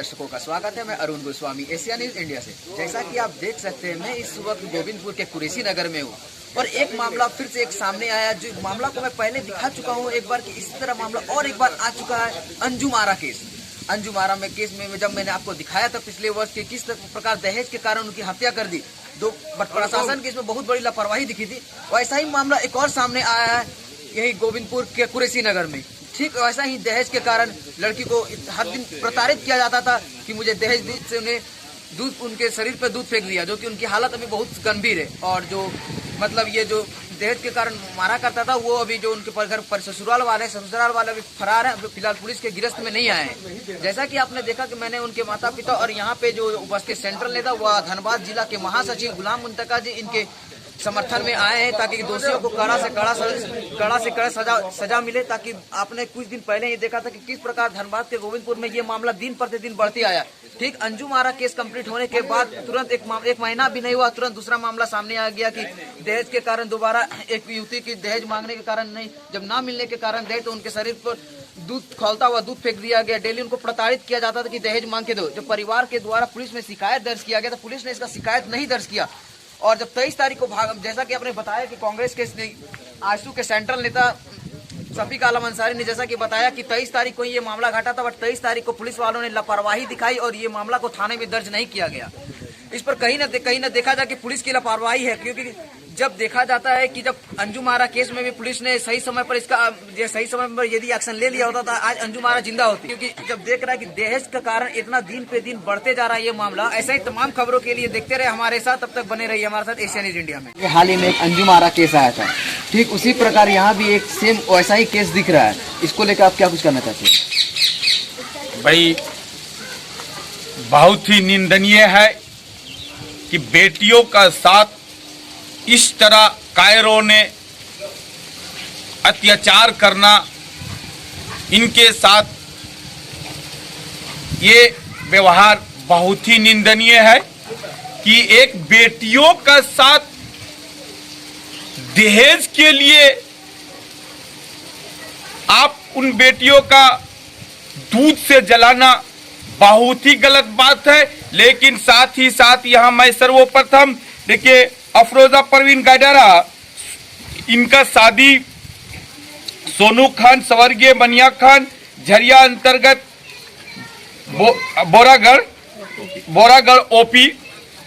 दर्शकों का स्वागत है। मैं Arun Goswami, Asia news India से। जैसा कि आप देख सकते हैं, मैं इस वक्त गोविंदपुर के कुरेशी नगर में हूँ और एक मामला फिर से एक सामने आया, जो मामला को मैं पहले दिखा चुका हूँ एक बार कि इसी तरह मामला और एक बार आ चुका है। अंजुम आरा केस। अंजुम आरा में केस में जब मैंने आपको दिखाया था पिछले वर्ष के किस प्रकार दहेज के कारण उनकी हत्या कर दी, प्रशासन की इसमें बहुत बड़ी लापरवाही दिखी थी। वैसा ही मामला एक और सामने आया है यही गोविंदपुर के कुरेशी नगर में। ठीक वैसा ही दहेज के कारण लड़की को हर दिन प्रताड़ित किया जाता था कि मुझे दहेज दी से उन्हें दूध, उनके शरीर पर दूध फेंक दिया, जो कि उनकी हालत अभी बहुत गंभीर है। और जो मतलब ये जो दहेज के कारण मारा करता था, वो अभी जो उनके घर पर ससुराल वाले अभी फरार है, फिलहाल पुलिस के गिरफ्त में नहीं आए हैं। जैसा कि आपने देखा कि मैंने उनके माता पिता और यहाँ पे जो उपस्थित सेंट्रल नेता व धनबाद जिला के महासचिव गुलाम मुंतका जी इनके समर्थन में आए हैं, ताकि दोषियों को कड़ा से कड़ा सजा मिले। ताकि आपने कुछ दिन पहले ही देखा था कि किस प्रकार धनबाद के गोविंदपुर में ये मामला दिन प्रतिदिन बढ़ती आया। ठीक अंजुम आरा केस कंप्लीट होने के बाद तुरंत एक महीना भी नहीं हुआ, तुरंत दूसरा मामला सामने आ गया कि दहेज के कारण दोबारा एक युवती की दहेज मांगने के कारण नहीं, जब ना मिलने के कारण दहेज, तो उनके शरीर पर दूध खौलता हुआ दूध फेंक दिया गया। डेली उनको प्रताड़ित किया जाता था कि दहेज मांग के दो। जब परिवार के द्वारा पुलिस में शिकायत दर्ज किया गया, तो पुलिस ने इसका शिकायत नहीं दर्ज किया। और जब 23 तारीख को जैसा कि आपने बताया कि कांग्रेस के आजसू के सेंट्रल नेता शफीक आलम अंसारी ने जैसा कि बताया कि 23 तारीख को ये मामला घटा था, बट 23 तारीख को पुलिस वालों ने लापरवाही दिखाई और ये मामला को थाने में दर्ज नहीं किया गया। इस पर कहीं न देखा जाए कि पुलिस की लापरवाही है, क्योंकि जब देखा जाता है कि जब अंजुम आरा केस में भी पुलिस ने सही समय पर सही समय पर यदि एक्शन ले लिया होता था, आज अंजुम आरा जिंदा होती। क्योंकि जब देख रहा है कि दहेज का कारण इतना दिन पे दिन बढ़ते जा रहा है ये मामला, ऐसा ही तमाम खबरों के लिए देखते रहे हमारे साथ। तब तक बने रहिए हमारे साथ एशिया न्यूज इंडिया में। हाल ही में एक अंजुम आरा केस आया था, ठीक उसी प्रकार यहाँ भी एक सेम वैसा ही केस दिख रहा है। इसको लेकर आप क्या कुछ करना चाहते हैं? भाई बहुत ही निंदनीय है कि बेटियों का साथ इस तरह कायरों ने अत्याचार करना, इनके साथ ये व्यवहार बहुत ही निंदनीय है कि एक बेटियों का साथ दहेज के लिए आप उन बेटियों का दूध से जलाना बहुत ही गलत बात है। लेकिन साथ ही साथ यहाँ मैं सर्वप्रथम देखिए, अफरोजा परवीन गायडारा, इनका शादी सोनू खान स्वर्गीय बनिया खान झरिया अंतर्गत बोरागढ़ ओपी,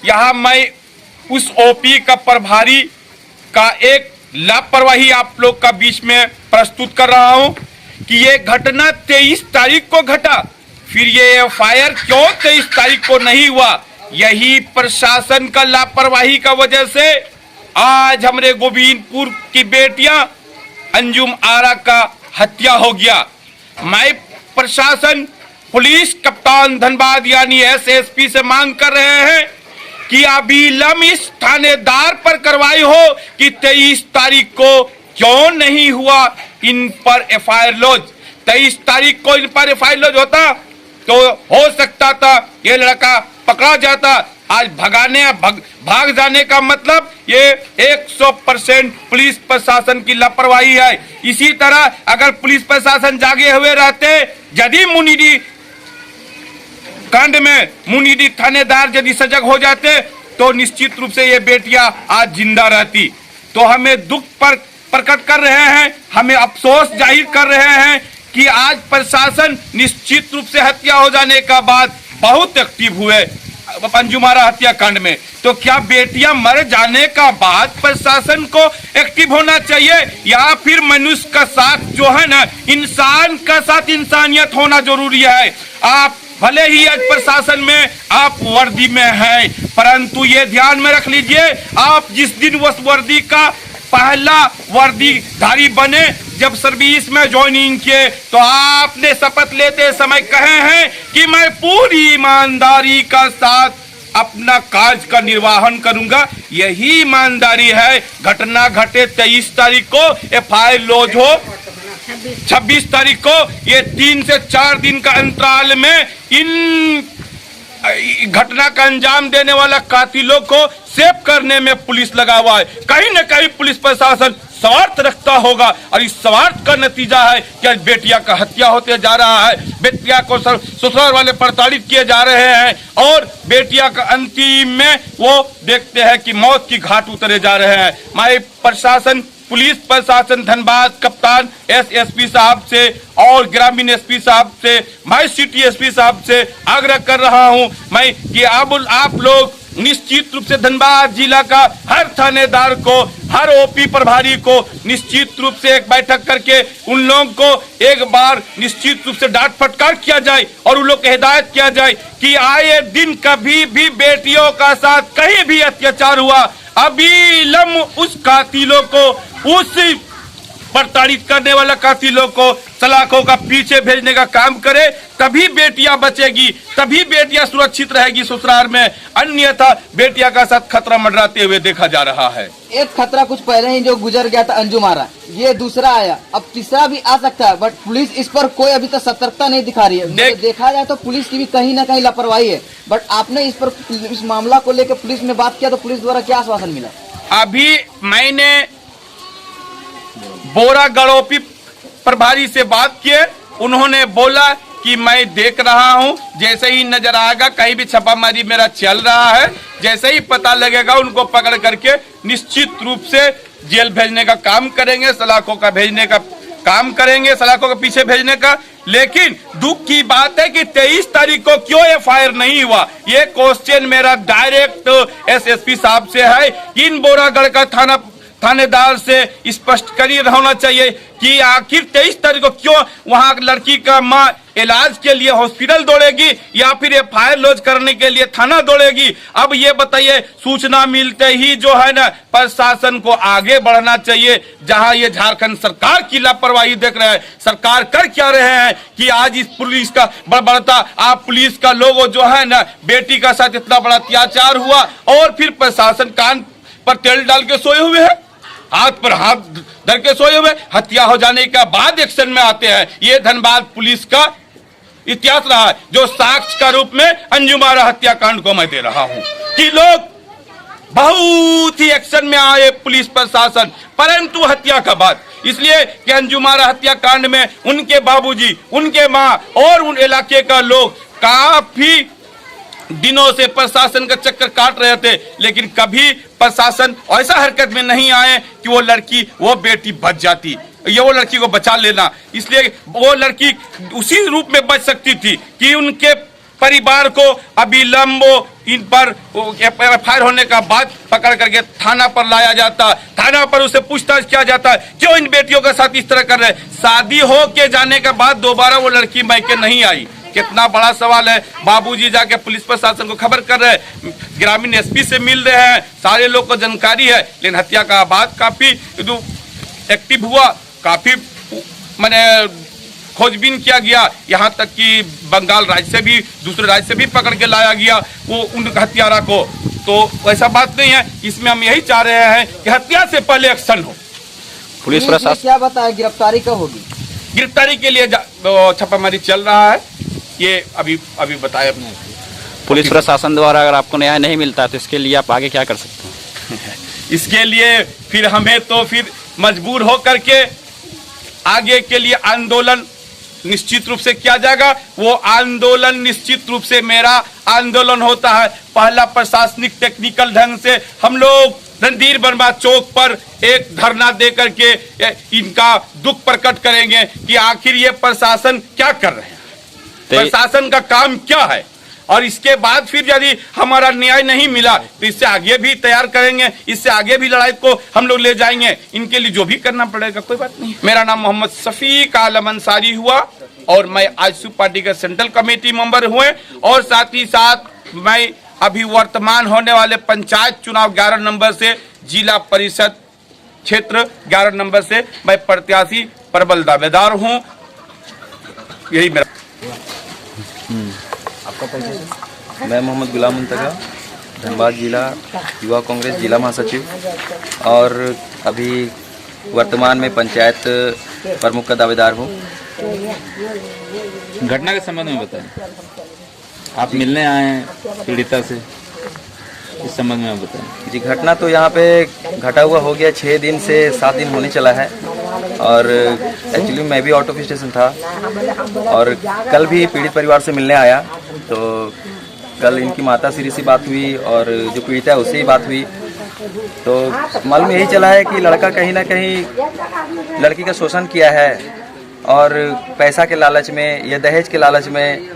यहाँ मैं उस ओपी का प्रभारी का एक लापरवाही आप लोग का बीच में प्रस्तुत कर रहा हूं कि ये घटना 23 तारीख को घटा। फिर ये एफआईआर क्यों 23 तारीख को नहीं हुआ? यही प्रशासन का लापरवाही का वजह से आज हमारे गोविंदपुर की बेटियां अंजुम आरा का हत्या हो गया। मैं प्रशासन, पुलिस कप्तान धनबाद यानी एसएसपी से मांग कर रहे हैं कि अविलंब इस थानेदार पर कार्रवाई हो कि 23 तारीख को क्यों नहीं हुआ इन पर एफआईआर लॉज। 23 तारीख को इन पर एफआईआर लॉज होता तो हो सकता था ये लड़का पकड़ा जाता। आज भाग जाने का मतलब ये 100% पुलिस प्रशासन की लापरवाही है। इसी तरह अगर पुलिस प्रशासन जागे हुए रहते, यदि मुनीदी कांड में मुनीदी थानेदार यदि सजग हो जाते, तो निश्चित रूप से ये बेटियां आज जिंदा रहती। तो हमें दुख पर प्रकट कर रहे हैं, हमें अफसोस जाहिर कर रहे हैं कि आज प्रशासन निश्चित रूप से हत्या हो जाने का बाद बहुत एक्टिव हुए अंजुम आरा हत्याकांड में। तो क्या बेटियां मर जाने का बाद प्रशासन को एक्टिव होना चाहिए, या फिर मनुष्य का साथ जो है ना, इंसान का साथ इंसानियत होना जरूरी है? आप भले ही आज प्रशासन में आप वर्दी में हैं, परंतु ये ध्यान में रख लीजिए, आप जिस दिन उस वर्दी का पहला वर्दीधारी बने, जब सर्विस में ज्वाइनिंग किए, तो आपने शपथ लेते समय कहे हैं कि मैं पूरी ईमानदारी का साथ अपना कार्य का निर्वहन करूंगा। यही ईमानदारी है। घटना घटे 23 तारीख को, एफआईआर लॉज हो 26 तारीख को, ये 3 से 4 दिन का अंतराल में इन घटना का अंजाम देने वाला कातिलों को सेव करने में पुलिस लगा हुआ है। कहीं न कहीं पुलिस प्रशासन स्वार्थ रखता होगा, और इस स्वार्थ का नतीजा है कि आज बेटिया का हत्या होते जा रहा है, बेटिया को ससुराल वाले प्रताड़ित किए जा रहे हैं, और बेटिया का अंतिम में वो देखते हैं कि मौत की घाट उतरे जा रहे हैं। मैं प्रशासन, पुलिस प्रशासन धनबाद, कप्तान एसएसपी साहब से और ग्रामीण एसपी साहब से, मैं सिटी एसपी साहब से आग्रह कर रहा हूं मैं कि आप लोग निश्चित रूप से धनबाद जिला का हर थानेदार को, हर ओपी प्रभारी को निश्चित रूप से एक बैठक करके उन लोगों को एक बार निश्चित रूप से डांट फटकार किया जाए और उन लोग को हिदायत किया जाए कि आए दिन कभी भी बेटियों का साथ कहीं भी अत्याचार हुआ, अविलंब उस कातिलों को, उस प्रताड़ित करने वाला कातिलों को सलाखों का पीछे भेजने का काम करे, तभी बेटियां बचेगी, तभी बेटियां सुरक्षित रहेगी ससुराल में। अन्यथा बेटिया का साथ खतरा मंडराते हुए देखा जा रहा है। एक खतरा कुछ पहले ही जो गुजर गया था अंजुमारा, ये दूसरा आया, अब तीसरा भी आ सकता है, बट पुलिस इस पर कोई अभी तक सतर्कता नहीं दिखा रही है। देखा जाए तो पुलिस की भी कहीं ना कहीं लापरवाही है, बट आपने इस मामला को लेकर पुलिस में बात किया तो पुलिस द्वारा क्या आश्वासन मिला? अभी मैंने बोरागढ़ ओपी प्रभारी से बात किए, उन्होंने बोला कि मैं देख रहा हूं, जैसे ही नजर आएगा, कहीं भी छापामारी मेरा चल रहा है, जैसे ही पता लगेगा उनको पकड़ करके निश्चित रूप से जेल भेजने का काम करेंगे, सलाखों का भेजने का काम करेंगे, सलाखों के पीछे भेजने का। लेकिन दुख की बात है कि 23 तारीख को क्यों एफआईआर नहीं हुआ, ये क्वेश्चन मेरा डायरेक्ट एसएसपी साहब से है। इन बोरागढ़ का थानेदार से स्पष्टीकरण होना चाहिए कि आखिर 23 तारीख को क्यों वहां लड़की का मां इलाज के लिए हॉस्पिटल दौड़ेगी या फिर एफआईआर लॉन्च करने के लिए थाना दौड़ेगी। अब ये बताइए, सूचना मिलते ही जो है ना प्रशासन को आगे बढ़ना चाहिए। जहां ये झारखंड सरकार की लापरवाही देख रहे हैं, सरकार कर क्या रहे हैं कि आज इस पुलिस का बड़बड़ता, आप पुलिस का लोगो जो है ना बेटी का साथ इतना बड़ा अत्याचार हुआ और फिर प्रशासन कान पर तेल डाल के सोए हुए है, हाथ पर हाथ धर के सोए हुए, हत्या हो जाने के बाद एक्शन में आते हैं। ये धनबाद पुलिस का इतिहास रहा है, जो साक्ष्य का रूप में अंजुमारा हत्याकांड को मैं दे रहा हूं कि लोग बहुत ही एक्शन में आए पुलिस प्रशासन, परंतु हत्या का बाद, इसलिए कि अंजुमारा हत्याकांड में उनके बाबूजी, उनके मां और उन इलाके का लोग काफी दिनों से प्रशासन का चक्कर काट रहे थे, लेकिन कभी प्रशासन ऐसा हरकत में नहीं आए कि वो लड़की, वो बेटी बच जाती, ये वो लड़की को बचा लेना। इसलिए वो लड़की उसी रूप में बच सकती थी कि उनके परिवार को अविलंब इन पर एफआईआर होने का बाद पकड़ करके थाना पर लाया जाता, थाना पर उसे पूछताछ किया जाता है क्यों इन बेटियों के साथ इस तरह कर रहे। शादी हो के जाने के बाद दोबारा वो लड़की मायके नहीं आई, कितना बड़ा सवाल है। बाबूजी जाके पुलिस प्रशासन को खबर कर रहे हैं, ग्रामीण एसपी से मिल रहे हैं, सारे लोग को जानकारी है, लेकिन हत्या का बाद काफी एक्टिव हुआ, काफी माने खोजबीन किया गया, यहाँ तक कि बंगाल राज्य से भी, दूसरे राज्य से भी पकड़ के लाया गया वो उन हत्यारा को। तो वैसा बात नहीं है, इसमें हम यही चाह रहे हैं कि हत्या से पहले एक्शन हो। पुलिस प्रशासन क्या बताया, गिरफ्तारी कब होगी? गिरफ्तारी के लिए छापामारी चल रहा है, ये अभी बताया। पुलिस प्रशासन द्वारा अगर आपको न्याय नहीं मिलता है तो इसके लिए आप आगे क्या कर सकते हैं? इसके लिए फिर हमें तो फिर मजबूर हो करके आगे के लिए आंदोलन निश्चित रूप से किया जाएगा। वो आंदोलन निश्चित रूप से मेरा आंदोलन होता है, पहला प्रशासनिक टेक्निकल ढंग से हम लोग रणधीर वर्मा चौक पर एक धरना दे करके इनका दुख प्रकट करेंगे कि आखिर ये प्रशासन क्या कर रहे हैं, प्रशासन का काम क्या है, और इसके बाद फिर यदि हमारा न्याय नहीं मिला तो इससे आगे भी तैयार करेंगे, इससे आगे भी लड़ाई को हम लोग ले जाएंगे। इनके लिए जो भी करना पड़ेगा, कोई बात नहीं। मेरा नाम मोहम्मद शफीक आलम अंसारी हुआ और मैं आजसू पार्टी का सेंट्रल कमेटी मेंबर हुए, और साथ ही साथ मैं अभी वर्तमान होने वाले पंचायत चुनाव 11 नंबर से, जिला परिषद क्षेत्र 11 नंबर से मैं प्रत्याशी प्रबल दावेदार हूँ। यही मेरा। आपका परिचय? मैं मोहम्मद गुलाम मुंतगा, धनबाद जिला युवा कांग्रेस जिला महासचिव, और अभी वर्तमान में पंचायत प्रमुख का दावेदार हूँ। घटना के संबंध में बताएं, आप मिलने आए हैं पीड़िता से? इस संबंध में आप बताएं। जी, घटना तो यहाँ पे घटा हुआ हो गया 6 दिन से 7 दिन होने चला है। और एक्चुअली मैं भी आउट ऑफ स्टेशन था और कल भी पीड़ित परिवार से मिलने आया, तो कल इनकी माता श्री से बात हुई और जो पीड़ित है उससे ही बात हुई। तो मालूम यही चला है कि लड़का कहीं ना कहीं लड़की का शोषण किया है और पैसा के लालच में या दहेज के लालच में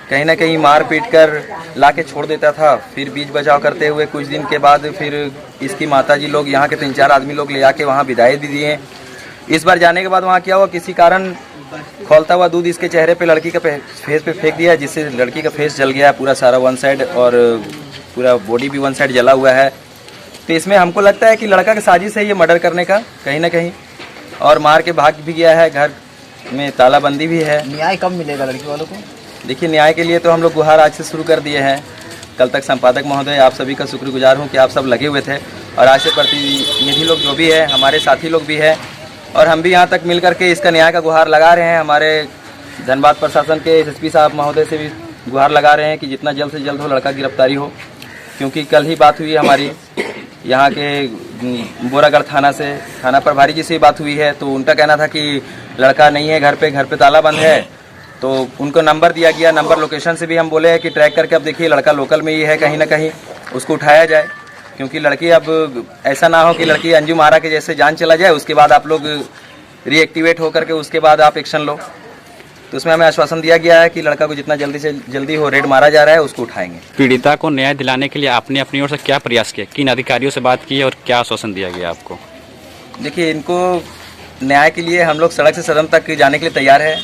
कहीं ना कहीं मार पीट कर ला के छोड़ देता था। फिर बीच बचाव करते हुए कुछ दिन के बाद फिर इसकी माताजी लोग यहाँ के 3-4 आदमी लोग ले आके वहाँ विदाई भी दिए। इस बार जाने के बाद वहाँ क्या हुआ, किसी कारण खौलता हुआ दूध इसके चेहरे पे लड़की का फेस पे फेंक दिया, जिससे लड़की का फेस जल गया पूरा सारा वन साइड और पूरा बॉडी भी वन साइड जला हुआ है। तो इसमें हमको लगता है कि लड़का की साजिश है ये मर्डर करने का कहीं ना कहीं, और मार के भाग भी गया है। घर में तालाबंदी भी है। न्याय कब मिलेगा लड़की वालों को? देखिए, न्याय के लिए तो हम लोग गुहार आज से शुरू कर दिए हैं। कल तक संपादक महोदय आप सभी का शुक्रगुजार हूं कि आप सब लगे हुए थे, और आज से प्रतिनिधि लोग जो भी है, हमारे साथी लोग भी हैं, और हम भी यहाँ तक मिल करके इसका न्याय का गुहार लगा रहे हैं। हमारे धनबाद प्रशासन के एसएसपी साहब महोदय से भी गुहार लगा रहे हैं कि जितना जल्द से जल्द हो लड़का गिरफ्तारी हो, क्योंकि कल ही बात हुई हमारी यहाँ के बोरागढ़ थाना प्रभारी जी से बात हुई है। तो उनका कहना था कि लड़का नहीं है घर पे ताला बंद है। तो उनको नंबर दिया गया, नंबर लोकेशन से भी हम बोले हैं कि ट्रैक करके अब देखिए लड़का लोकल में ही है, कहीं ना कहीं उसको उठाया जाए, क्योंकि लड़की अब ऐसा ना हो कि लड़की अंजुम आरा के जैसे जान चला जाए, उसके बाद आप लोग रीएक्टिवेट होकर के उसके बाद आप एक्शन लो। तो उसमें हमें आश्वासन दिया गया है कि लड़का को जितना जल्दी से जल्दी हो रेड मारा जा रहा है, उसको उठाएंगे। पीड़िता को न्याय दिलाने के लिए आपने अपनी ओर से क्या प्रयास किया, किन अधिकारियों से बात की है और क्या आश्वासन दिया गया आपको? देखिए, इनको न्याय के लिए हम लोग सड़क से सदन तक जाने के लिए तैयार है।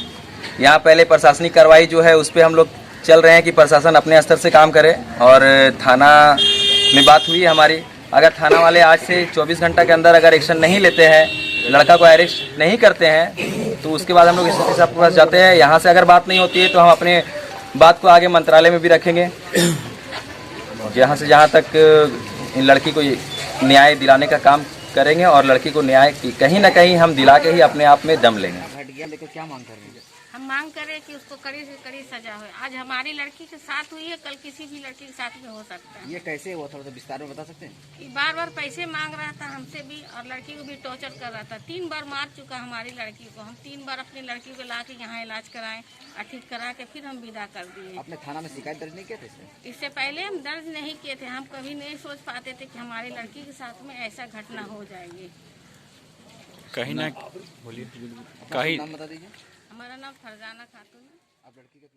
यहाँ पहले प्रशासनिक कार्रवाई जो है उस पर हम लोग चल रहे हैं कि प्रशासन अपने स्तर से काम करे, और थाना में बात हुई हमारी। अगर थाना वाले आज से 24 घंटा के अंदर अगर एक्शन नहीं लेते हैं, लड़का को अरेस्ट नहीं करते हैं, तो उसके बाद हम लोग एसएसपी साहब के पास जाते हैं। यहाँ से अगर बात नहीं होती है तो हम अपने बात को आगे मंत्रालय में भी रखेंगे, जहाँ से जहाँ तक इन लड़की को न्याय दिलाने का काम करेंगे, और लड़की को न्याय कहीं ना कहीं हम दिला के ही अपने आप में दम लेंगे। घट गया, लेकिन क्या मांग कर रहे हैं? हम मांग करें कि उसको कड़ी से कड़ी सजा हो। आज हमारी लड़की के साथ हुई है, कल किसी भी लड़की के साथ में हो सकता है। ये कैसे हुआ, थोड़ा सा विस्तार में बता सकते हैं? ये बार बार पैसे मांग रहा था हमसे भी, और लड़की को भी टॉर्चर कर रहा था। 3 बार मार चुका हमारी लड़की को। हम 3 बार अपनी लड़की को ला के यहाँ इलाज कराएं और ठीक करा के फिर हम विदा कर दिए। अपने थाना में शिकायत दर्ज नहीं किए थे इसमें? इससे पहले हम दर्ज नहीं किए थे। हम कभी नहीं सोच पाते थे कि हमारी लड़की के साथ में ऐसा घटना हो जाएगी। कहीं ना अपना नाम बता दीजिए। हमारा नाम फरजाना खातून है। आप लड़की का